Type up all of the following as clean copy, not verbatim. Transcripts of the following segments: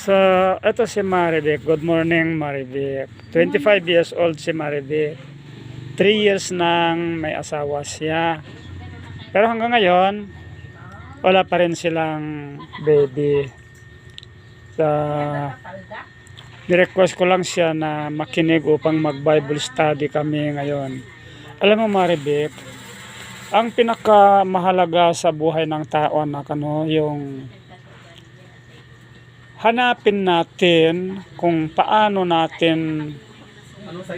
So, ito si Maribek. Good morning, Maribek. 25 years old si Maribek. 3 years nang may asawa siya. Pero hanggang ngayon, wala pa rin silang baby. So, ni-request ko lang siya na makinig upang mag-Bible study kami ngayon. Alam mo, Maribek, ang pinakamahalaga sa buhay ng tao na yung hanapin natin kung paano natin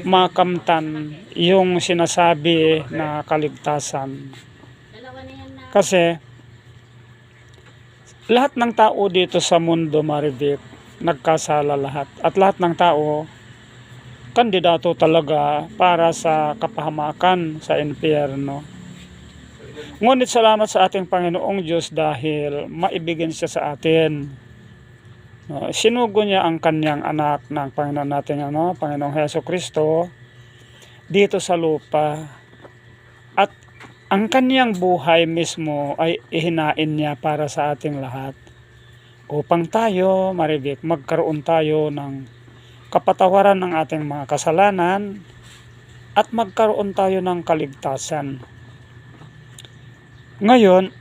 makamtan yung sinasabi na kaligtasan. Kasi lahat ng tao dito sa mundo, Maribek, nagkasala lahat. At lahat ng tao kandidato talaga para sa kapahamakan sa impyerno. Ngunit salamat sa ating Panginoong Diyos dahil maibigin siya sa atin. Sinugo niya ang kanyang anak ng Panginoon natin, Panginoong Hesukristo dito sa lupa. At ang kanyang buhay mismo ay ihinain niya para sa ating lahat. Upang tayo, Maribek, magkaroon tayo ng kapatawaran ng ating mga kasalanan at magkaroon tayo ng kaligtasan. Ngayon,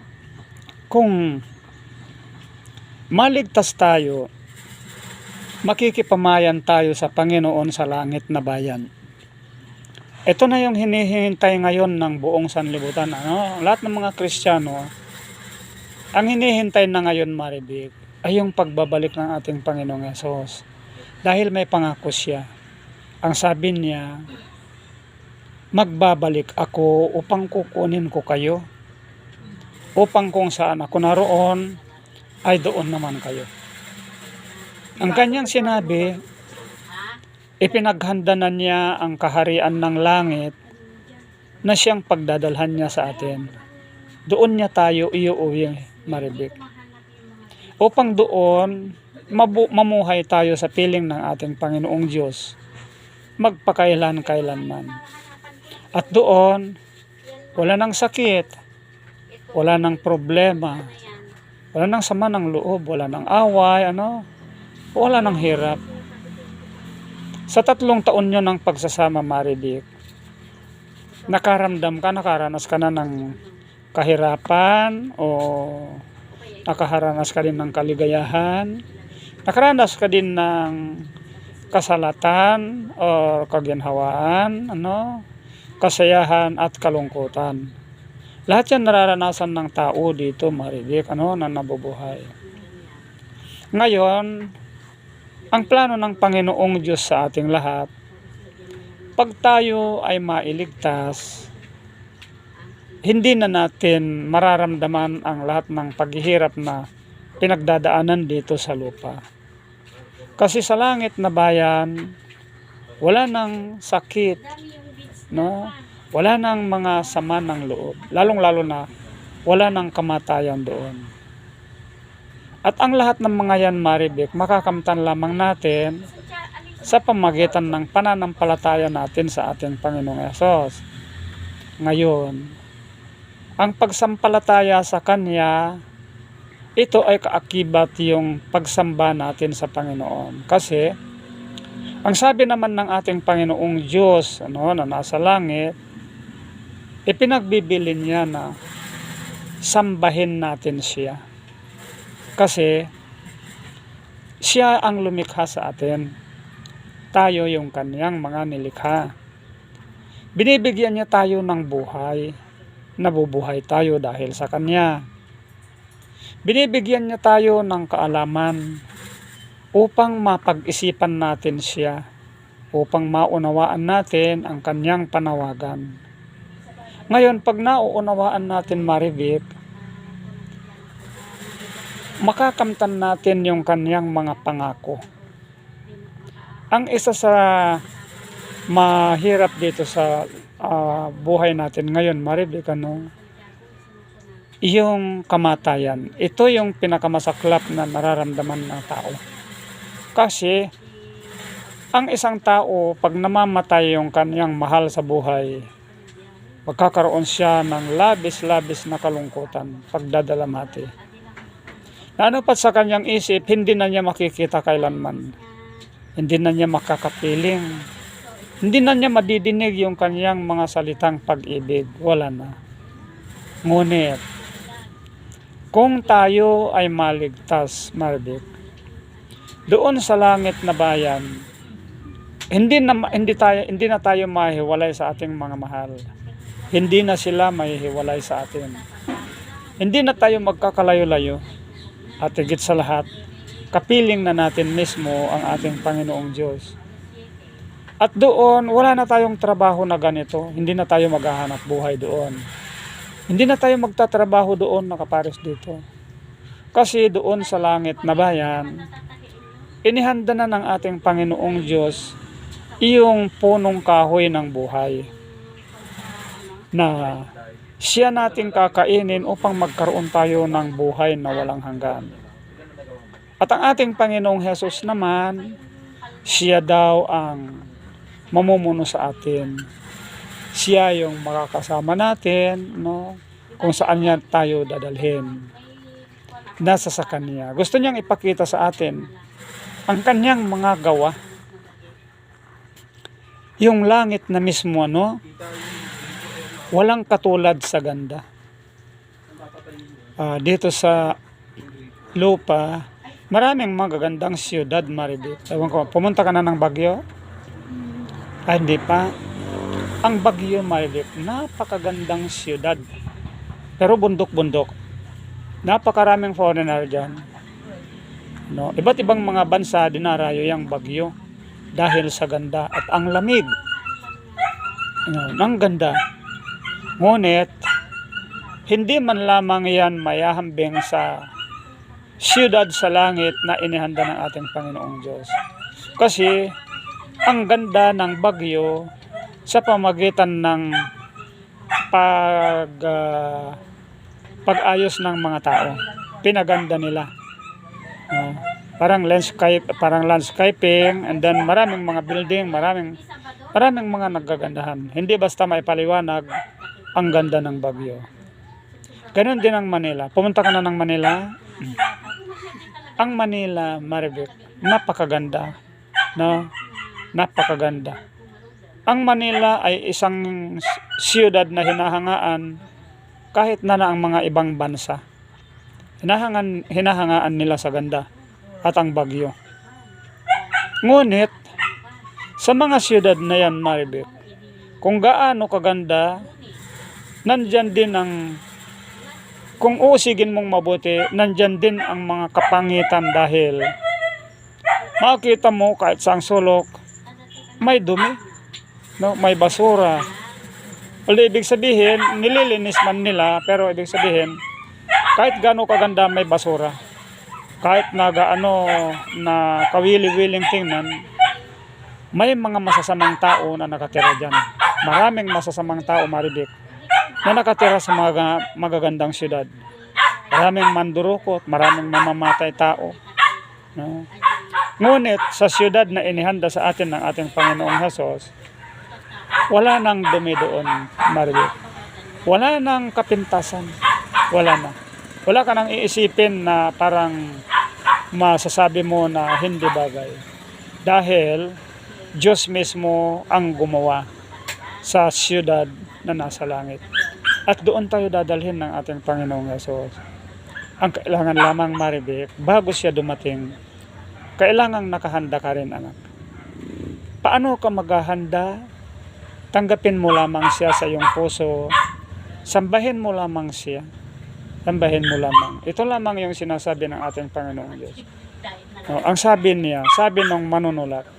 kung maligtas tayo, makikipamayan tayo sa Panginoon sa langit na bayan. Ito na yung hinihintay ngayon ng buong sanlibutan. Lahat ng mga Kristiyano, ang hinihintay na ngayon, Maribek, ay yung pagbabalik ng ating Panginoong Hesus. Dahil may pangako siya. Ang sabi niya, magbabalik ako upang kukunin ko kayo. Upang kung saan ako naroon, ay doon naman kayo. Ang kanyang sinabi, ipinaghanda na niya ang kaharian ng langit na siyang pagdadalhan niya sa atin. Doon niya tayo iuuwi, Maribek. Upang doon, mamuhay tayo sa piling ng ating Panginoong Diyos, magpakailan-kailanman. At doon, wala nang sakit, wala nang problema, wala nang sama ng loob, wala nang away, wala nang hirap. Sa 3 taon nyo ng pagsasama, Maribek, nakaranas ka na ng kahirapan o nakaranas ka din ng kaligayahan, nakaranas ka din ng kasalatan o kaginhawaan, kasayahan at kalungkutan. Lahat yan nararanasan ng tao dito, Maribek, na nabubuhay. Ngayon, ang plano ng Panginoong Diyos sa ating lahat, pag tayo ay mailigtas, hindi na natin mararamdaman ang lahat ng paghihirap na pinagdadaanan dito sa lupa. Kasi sa langit na bayan, wala nang sakit, wala nang mga sama ng loob, lalong-lalo na wala nang kamatayan doon. At ang lahat ng mga yan, Maribek, makakamtan lamang natin sa pamagitan ng pananampalataya natin sa ating Panginoong Hesus. Ngayon, ang pagsampalataya sa Kanya, ito ay kaakibat yung pagsamba natin sa Panginoon. Kasi, ang sabi naman ng ating Panginoong Diyos, na nasa langit, ipinagbibilin niya na sambahin natin siya. Kasi siya ang lumikha sa atin. Tayo yung kanyang mga nilikha. Binibigyan niya tayo ng buhay. Nabubuhay tayo dahil sa kanya. Binibigyan niya tayo ng kaalaman upang mapag-isipan natin siya. Upang maunawaan natin ang kanyang panawagan. Ngayon, pag nauunawaan natin, Maribek, makakamtan natin yung kanyang mga pangako. Ang isa sa mahirap dito sa buhay natin ngayon, Maribek, yung kamatayan. Ito yung pinakamasaklap na nararamdaman ng tao. Kasi, ang isang tao, pag namamatay yung kanyang mahal sa buhay, magkakaroon siya ng labis-labis na kalungkutan, pagdadalamhati. Lalo pa sa kanyang isip, hindi na niya makikita kailanman. Hindi na niya makakapiling. Hindi na niya madidinig yung kanyang mga salitang pag-ibig. Wala na. Ngunit, kung tayo ay maligtas, Marbik, doon sa langit na bayan, hindi na tayo mahihiwalay sa ating mga mahal. Hindi na sila mahihiwalay sa atin. Hindi na tayo magkakalayo-layo. At higit sa lahat, kapiling na natin mismo ang ating Panginoong Diyos. At doon, wala na tayong trabaho na ganito. Hindi na tayo maghahanap buhay doon. Hindi na tayo magtatrabaho doon, nakapares dito. Kasi doon sa langit na bayan, inihanda na ng ating Panginoong Diyos iyong punong kahoy ng buhay na siya nating kakainin upang magkaroon tayo ng buhay na walang hanggan. At ang ating Panginoong Hesus naman, siya daw ang mamumuno sa atin. Siya yung makakasama natin, no? Kung saan niya tayo dadalhin. Nasa sa Kanya. Gusto niyang ipakita sa atin ang Kanyang mga gawa. Yung langit na mismo, no? Walang katulad sa ganda. Dito sa lupa, maraming magagandang siyudad, Maribel. Ewan ko, pumunta ka na ng Baguio? Hindi pa. Ang Baguio, Maribel, napakagandang siyudad. Pero bundok-bundok. Napakaraming foreigner dyan. No? Iba't ibang mga bansa dinarayo yung Baguio dahil sa ganda at ang lamig. Ang ganda. Ngunit, hindi man lamang yan mayahambing sa siyudad sa langit na inihanda ng ating Panginoong Diyos. Kasi, ang ganda ng Baguio sa pamagitan ng pag-ayos ng mga tao. Pinaganda nila. Parang landscaping, and then maraming mga building, maraming mga nagagandahan. Hindi basta may paliwanag ang ganda ng Baguio. Ganon din ang Manila. Pumunta ka na ng Manila? Ang Manila, Maribel, napakaganda. No? Napakaganda. Ang Manila ay isang siyudad na hinahangaan kahit na ang mga ibang bansa. Hinahangaan nila sa ganda at ang Baguio. Ngunit, sa mga siyudad na yan, Maribel, kung gaano kaganda, nandyan din kung usigin mong mabuti, nandyan din ang mga kapangitan dahil makikita mo kahit sa sulok, may dumi, no? May basura. Ibig sabihin, nililinis man nila, pero ibig sabihin, kahit gaano kaganda may basura. Kahit na kawili-wiling tingnan, may mga masasamang tao na nakatira dyan. Maraming masasamang tao, Maribel, na nakatira sa mga magagandang siyudad. Maraming mandurukot, maraming mamamatay tao. No? Ngunit sa siyudad na inihanda sa atin ng ating Panginoong Hesus, wala nang dumi doon, Maribel. Wala nang kapintasan. Wala na. Wala ka nang iisipin na parang masasabi mo na hindi bagay. Dahil Diyos mismo ang gumawa sa siyudad na nasa langit. At doon tayo dadalhin ng ating Panginoong Hesus. Ang kailangan lamang, Maribel, bago siya dumating, kailangang nakahanda ka rin, anak. Paano ka maghahanda? Tanggapin mo lamang siya sa iyong puso. Sambahin mo lamang siya. Sambahin mo lamang. Ito lamang yung sinasabi ng ating Panginoong Diyos. Ang sabi niya, sabi ng manunulat,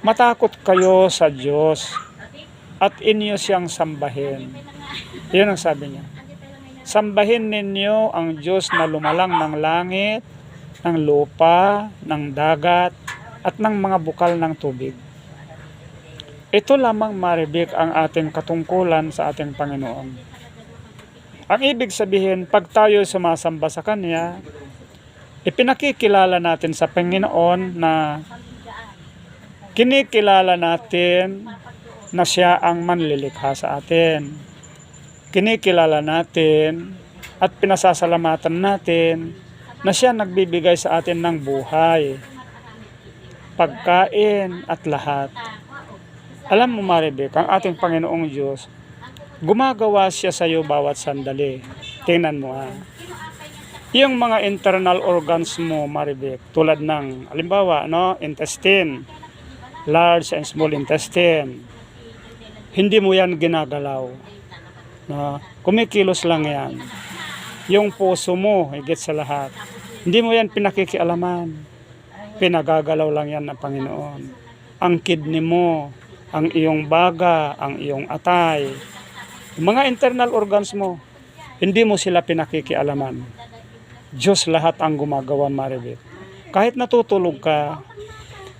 matakot kayo sa Diyos at inyo siyang sambahin. Yun ang sabi niya. Sambahin ninyo ang Diyos na lumalang ng langit, ng lupa, ng dagat, at ng mga bukal ng tubig. Ito lamang, Maribel, ang ating katungkulan sa ating Panginoon. Ang ibig sabihin, pag tayo sumasamba sa Kanya, ipinakikilala natin sa Panginoon na kinikilala natin na siya ang manlilikha sa atin. Kinikilala natin at pinasasalamatan natin na siya nagbibigay sa atin ng buhay, pagkain at lahat. Alam mo Maribek, ang ating Panginoong Diyos, gumagawa siya sa iyo bawat sandali. Tingnan mo yung mga internal organs mo Maribek, tulad ng halimbawa intestine, large and small intestine, hindi mo yan ginagalaw, kumikilos lang yan. Yung puso mo, higit sa lahat, hindi mo yan pinakikialaman, pinagagalaw lang yan ng Panginoon. Ang kidney mo, ang iyong baga, ang iyong atay, yung mga internal organs mo, hindi mo sila pinakikialaman. Diyos lahat ang gumagawa Maribek. Kahit natutulog ka,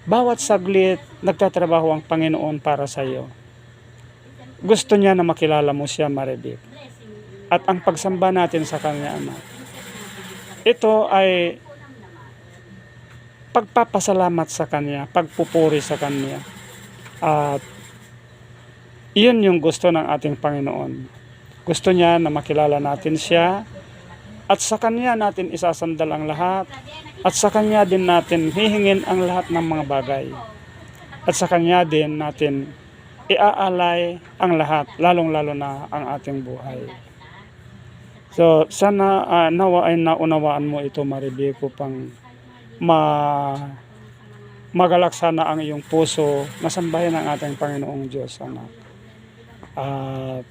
bawat saglit nagtatrabaho ang Panginoon para sa iyo. Gusto niya na makilala mo siya Maribek. At ang pagsamba natin sa Kanya Ama, ito ay pagpapasalamat sa Kanya, pagpupuri sa Kanya. At iyon yung gusto ng ating Panginoon. Gusto niya na makilala natin siya, at sa Kanya natin isasandal ang lahat, at sa Kanya din natin hihingin ang lahat ng mga bagay, at sa Kanya din natin iaalay ang lahat, lalong-lalo na ang ating buhay. So sana nawa ay naunawaan mo ito Maribek, upang magalak sana ang iyong puso na sambahin ang ating Panginoong Diyos, anak. At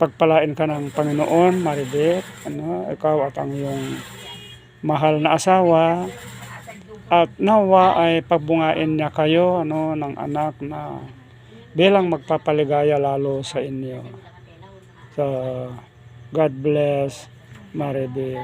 pagpalain ka ng Panginoon Maribek, ikaw at ang iyong mahal na asawa, at nawa ay pagbungain niya kayo ng anak na bilang magpapaligaya lalo sa inyo. So God bless Maribek.